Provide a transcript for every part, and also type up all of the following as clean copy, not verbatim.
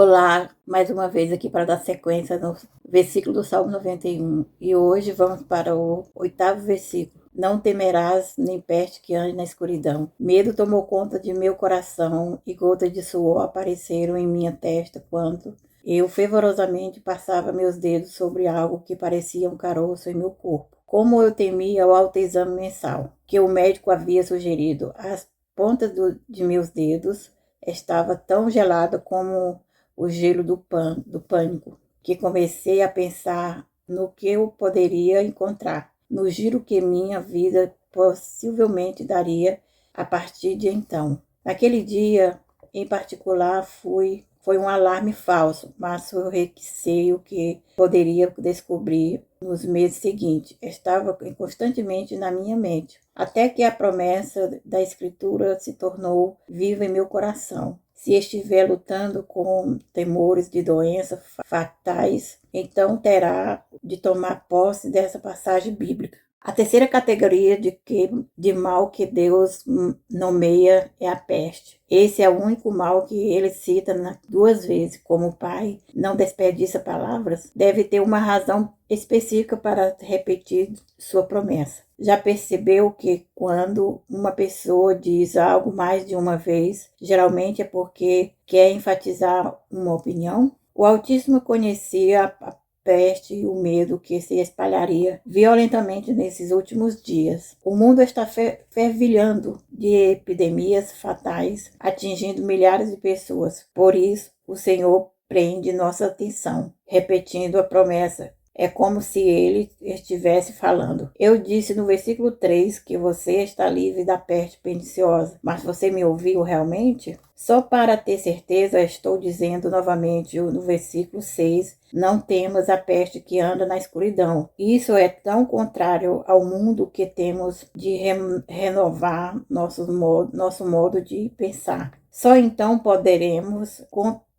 Olá, mais uma vez aqui para dar sequência no versículo do Salmo 91. E hoje vamos para o 8º versículo. Não temerás nem peste que ande na escuridão. Medo tomou conta de meu coração e gotas de suor apareceram em minha testa quando eu fervorosamente passava meus dedos sobre algo que parecia um caroço em meu corpo. Como eu temia o autoexame mensal, que o médico havia sugerido. As pontas de meus dedos estavam tão geladas como o gelo do pânico, que comecei a pensar no que eu poderia encontrar, no giro que minha vida possivelmente daria a partir de então. Naquele dia, em particular, foi um alarme falso, mas eu receio que poderia descobrir nos meses seguintes. Estava constantemente na minha mente, até que a promessa da Escritura se tornou viva em meu coração. Se estiver lutando com temores de doenças fatais, então terá de tomar posse dessa passagem bíblica. A terceira categoria de mal que Deus nomeia é a peste. Esse é o único mal que ele cita 2 vezes. Como o Pai não desperdiça palavras, deve ter uma razão específica para repetir sua promessa. Já percebeu que quando uma pessoa diz algo mais de uma vez, geralmente é porque quer enfatizar uma opinião? O Altíssimo conhecia a peste e o medo que se espalharia violentamente nesses últimos dias. O mundo está fervilhando de epidemias fatais, atingindo milhares de pessoas. Por isso, o Senhor prende nossa atenção, repetindo a promessa. É como se ele estivesse falando. Eu disse no versículo 3 que você está livre da peste perniciosa, mas você me ouviu realmente? Só para ter certeza, estou dizendo novamente no versículo 6, não temas a peste que anda na escuridão. Isso é tão contrário ao mundo que temos de renovar nosso modo de pensar. Só então poderemos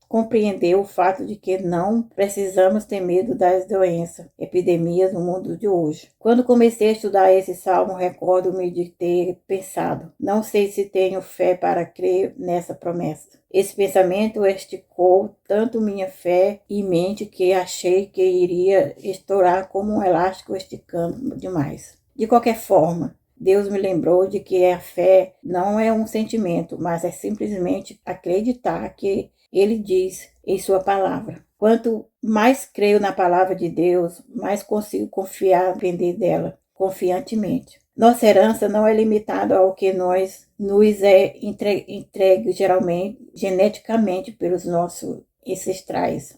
compreender o fato de que não precisamos ter medo das doenças, epidemias no mundo de hoje. Quando comecei a estudar esse salmo, recordo-me de ter pensado, não sei se tenho fé para crer nessa promessa. Esse pensamento esticou tanto minha fé e mente que achei que iria estourar como um elástico esticando demais. De qualquer forma, Deus me lembrou de que a fé não é um sentimento, mas é simplesmente acreditar que Ele diz em sua palavra. Quanto mais creio na palavra de Deus, mais consigo confiar, depender dela confiantemente. Nossa herança não é limitada ao que nos é entregue geralmente, geneticamente pelos nossos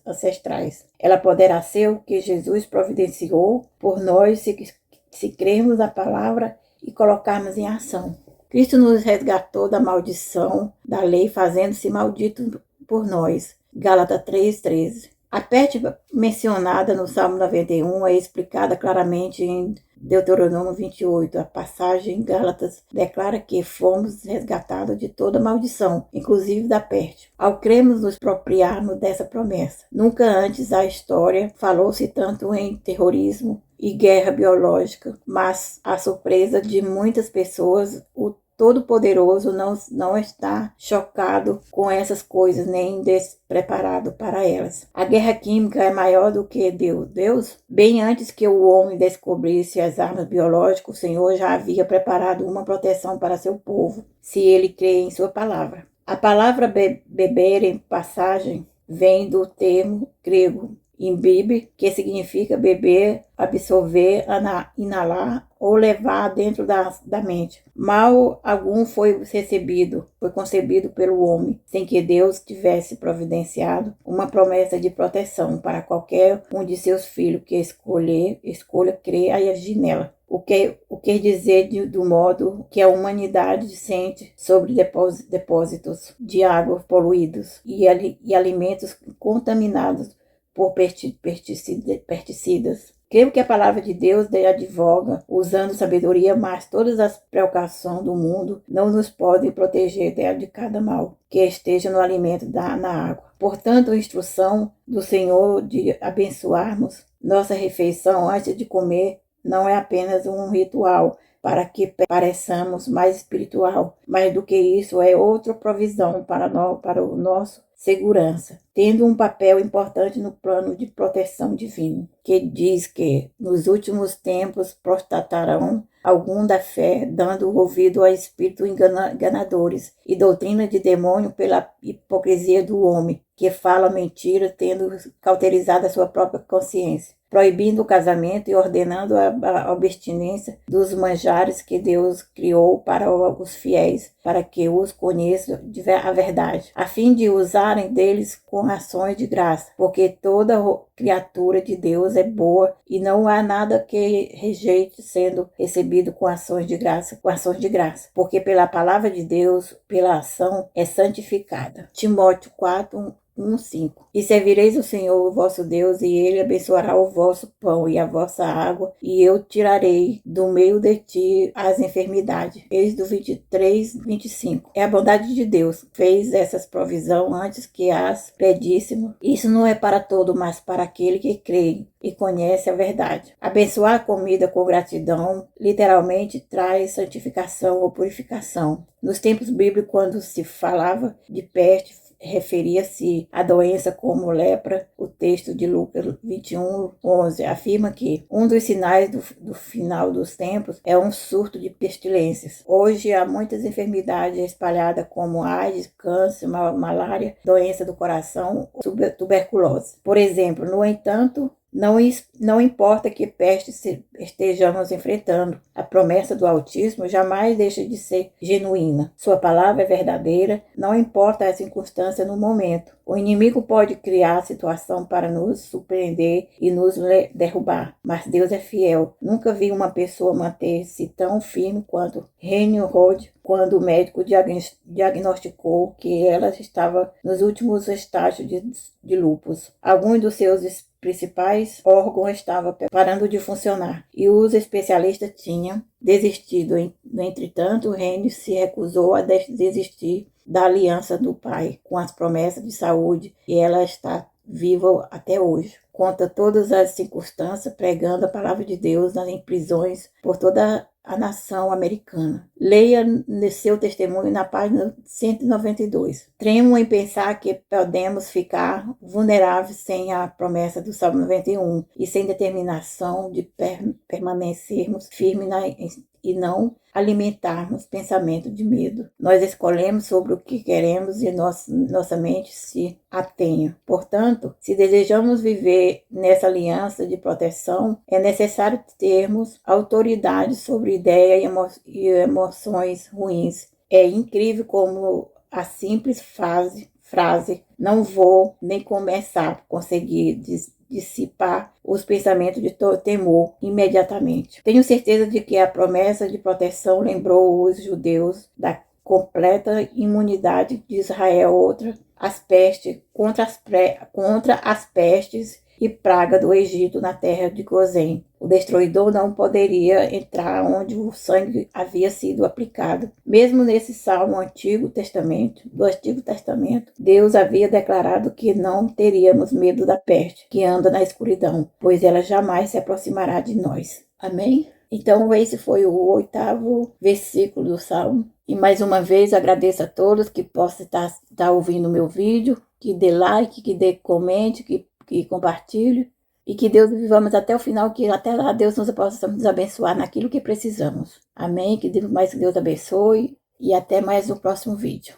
ancestrais. Ela poderá ser o que Jesus providenciou por nós se crermos na palavra e colocarmos em ação. Cristo nos resgatou da maldição da lei, fazendo-se maldito por nós. Gálatas 3:13. A peste mencionada no Salmo 91 é explicada claramente em Deuteronômio 28. A passagem em Gálatas declara que fomos resgatados de toda maldição, inclusive da peste, ao crermos nos apropriarmos dessa promessa. Nunca antes da história falou-se tanto em terrorismo e guerra biológica, mas à surpresa de muitas pessoas, o Todo-Poderoso não está chocado com essas coisas, nem despreparado para elas. A guerra química é maior do que Deus? Bem antes que o homem descobrisse as armas biológicas, o Senhor já havia preparado uma proteção para seu povo, se ele crê em sua palavra. A palavra beber em passagem vem do termo grego imbibe, que significa beber, absorver, inalar ou levar dentro da mente. Mal algum foi concebido pelo homem, sem que Deus tivesse providenciado uma promessa de proteção para qualquer um de seus filhos que escolha crer e agir nela. O que dizer do modo que a humanidade sente sobre depósitos de água poluídos e alimentos contaminados por pesticidas. Creio que a palavra de Deus advoga usando sabedoria, mas todas as precauções do mundo não nos podem proteger de cada mal que esteja no alimento na água. Portanto, a instrução do Senhor de abençoarmos nossa refeição antes de comer não é apenas um ritual para que pareçamos mais espiritual, mas do que isso é outra provisão para o nosso segurança, tendo um papel importante no plano de proteção divino, que diz que nos últimos tempos prostatarão algum da fé, dando ouvido a espíritos enganadores e doutrina de demônio pela hipocrisia do homem, que fala mentira, tendo cauterizado a sua própria consciência, proibindo o casamento e ordenando a abstinência dos manjares que Deus criou para os fiéis, para que os conheçam a verdade, a fim de usarem deles com ações de graça, porque toda criatura de Deus é boa e não há nada que rejeite sendo recebido com ações de graça, porque pela palavra de Deus, pela ação, é santificada. Timóteo 4, 1:5. E servireis o Senhor, o vosso Deus, e ele abençoará o vosso pão e a vossa água, e eu tirarei do meio de ti as enfermidades. Êxodo 23:25. É a bondade de Deus. Fez essas provisões antes que as pedíssemos. Isso não é para todo, mas para aquele que crê e conhece a verdade. Abençoar a comida com gratidão, literalmente, traz santificação ou purificação. Nos tempos bíblicos, quando se falava de peste, referia-se à doença como lepra. O texto de Lucas 21:11 afirma que um dos sinais do final dos tempos é um surto de pestilências. Hoje há muitas enfermidades espalhadas como AIDS, câncer, malária, doença do coração, tuberculose. Por exemplo, no entanto, não importa que peste estejamos enfrentando, a promessa do Altíssimo jamais deixa de ser genuína. Sua palavra é verdadeira, não importa a circunstância no momento. O inimigo pode criar situação para nos surpreender e nos derrubar, mas Deus é fiel. Nunca vi uma pessoa manter-se tão firme quanto Reinhold, quando o médico diagnosticou que ela estava nos últimos estágios de lúpus. Alguns dos seus principais órgãos estavam parando de funcionar e os especialistas tinham desistido. No entretanto, Reine se recusou a desistir da aliança do pai com as promessas de saúde e ela está viva até hoje. Conta todas as circunstâncias, pregando a palavra de Deus em prisões por toda a nação americana. Leia seu testemunho na página 192. Tremo em pensar que podemos ficar vulneráveis sem a promessa do Salmo 91 e sem determinação de permanecermos firmes e não alimentarmos pensamento de medo. Nós escolhemos sobre o que queremos e nossa mente se atenha. Portanto, se desejamos viver nessa aliança de proteção, é necessário termos autoridade sobre ideias e emoções ruins. É incrível como a simples frase não vou nem começar a conseguir dissipar os pensamentos de temor imediatamente. Tenho certeza de que a promessa de proteção lembrou os judeus da completa imunidade de Israel contra as pestes e praga do Egito na terra de Gozém. O destruidor não poderia entrar onde o sangue havia sido aplicado. Mesmo nesse salmo do Antigo Testamento, Deus havia declarado que não teríamos medo da peste que anda na escuridão, pois ela jamais se aproximará de nós. Amém? Então, esse foi o 8º versículo do salmo. E mais uma vez agradeço a todos que possam estar ouvindo o meu vídeo, que dê like, que dê comente, que compartilhe. E que Deus vivamos até o final, que até lá Deus possa nos abençoar naquilo que precisamos. Amém? Que Deus abençoe e até mais no próximo vídeo.